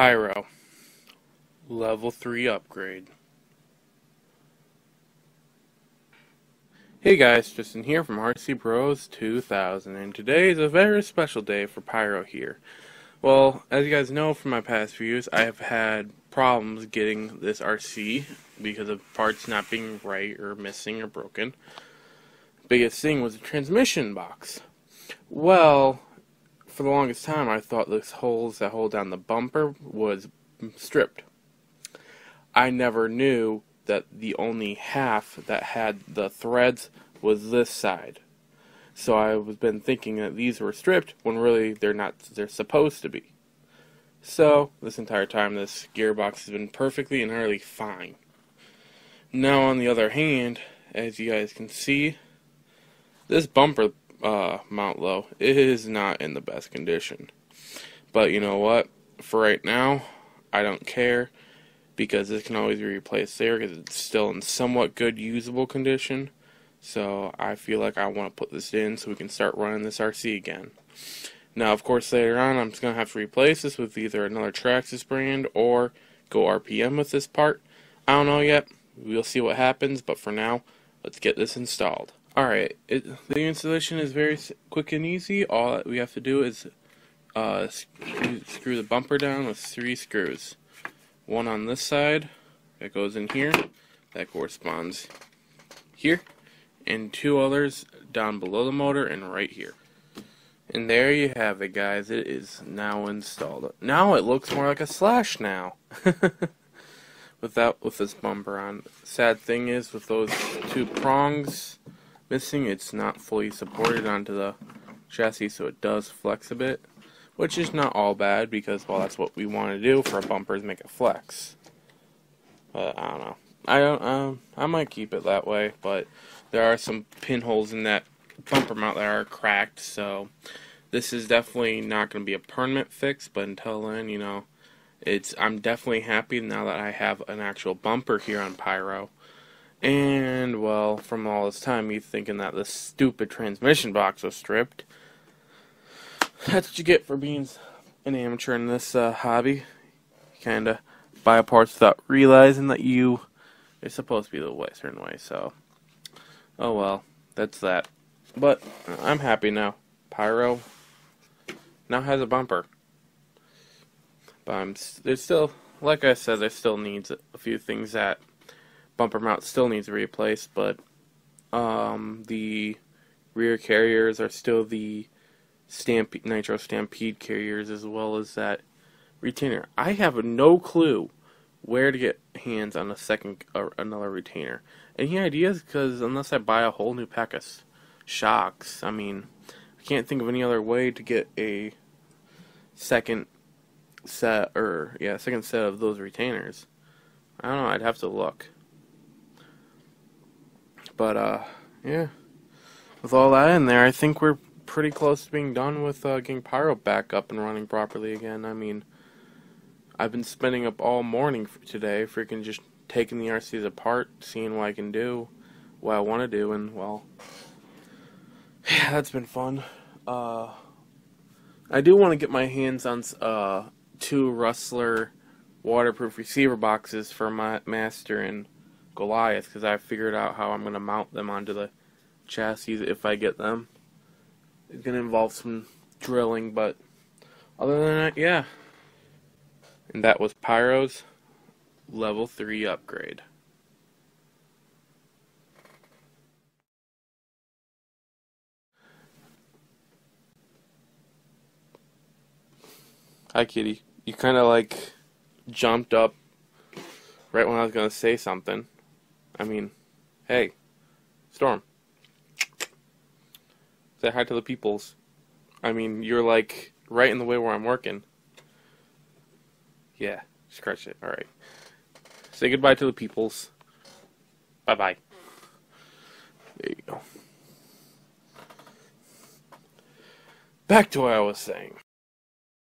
Pyro, level 3 upgrade. Hey guys, Justin here from RC Bros 2000, and today is a very special day for Pyro here. Well, as you guys know from my past views, I have had problems getting this RC because of parts not being right or missing or broken. Biggest thing was the transmission box. Well, for the longest time I thought those holes that hold down the bumper was stripped. I never knew that the only half that had the threads was this side. So I've been thinking that these were stripped when really they're not, they're supposed to be. So this entire time this gearbox has been perfectly and utterly fine. Now on the other hand, as you guys can see, this bumper mount low is not in the best condition. But you know what? For right now, I don't care, because this can always be replaced there because it's still in somewhat good usable condition. So I feel like I want to put this in so we can start running this RC again. Now of course later on I'm just going to have to replace this with either another Traxxas brand or go RPM with this part. I don't know yet. We'll see what happens, but for now, let's get this installed. Alright, the installation is very quick and easy. All that we have to do is screw the bumper down with 3 screws. One on this side that goes in here, that corresponds here, and 2 others down below the motor and right here. And there you have it, guys. It is now installed. Now it looks more like a Slash now. With this bumper on. Sad thing is, with those 2 prongs missing, it's not fully supported onto the chassis, so it does flex a bit. Which is not all bad, because, well, that's what we want to do for a bumper, is make it flex. But I don't know. I might keep it that way, but there are some pinholes in that bumper mount that are cracked, so this is definitely not going to be a permanent fix. But until then, you know, I'm definitely happy now that I have an actual bumper here on Pyro. And well, from all this time, me thinking that this stupid transmission box was stripped. That's what you get for being an amateur in this hobby. You kind of buy parts without realizing that they're supposed to be the certain way. So, oh well, that's that. But I'm happy now. Pyro now has a bumper. But there's still, like I said, there still needs a few things that bumper mount still needs to be replaced. But the rear carriers are still the Nitro Stampede carriers, as well as that retainer. I have no clue where to get hands on another retainer. Any ideas? Because unless I buy a whole new pack of shocks, I mean, I can't think of any other way to get a second set of those retainers. I don't know. I'd have to look. But yeah, with all that in there, I think we're pretty close to being done with getting Pyro back up and running properly again. I mean, I've been spending up all morning today freaking just taking the RCs apart, seeing what I can do, what I want to do, and well, yeah, that's been fun. I do want to get my hands on 2 Rustler waterproof receiver boxes for my Master and Goliath, because I figured out how I'm going to mount them onto the chassis if I get them. It's going to involve some drilling, but other than that, yeah. And that was Pyro's level 3 upgrade. Hi, kitty. You kind of like jumped up right when I was going to say something. I mean, hey, Storm. Say hi to the peoples. I mean, you're like right in the way where I'm working. Yeah, scratch it. Alright. Say goodbye to the peoples. Bye-bye. There you go. Back to what I was saying.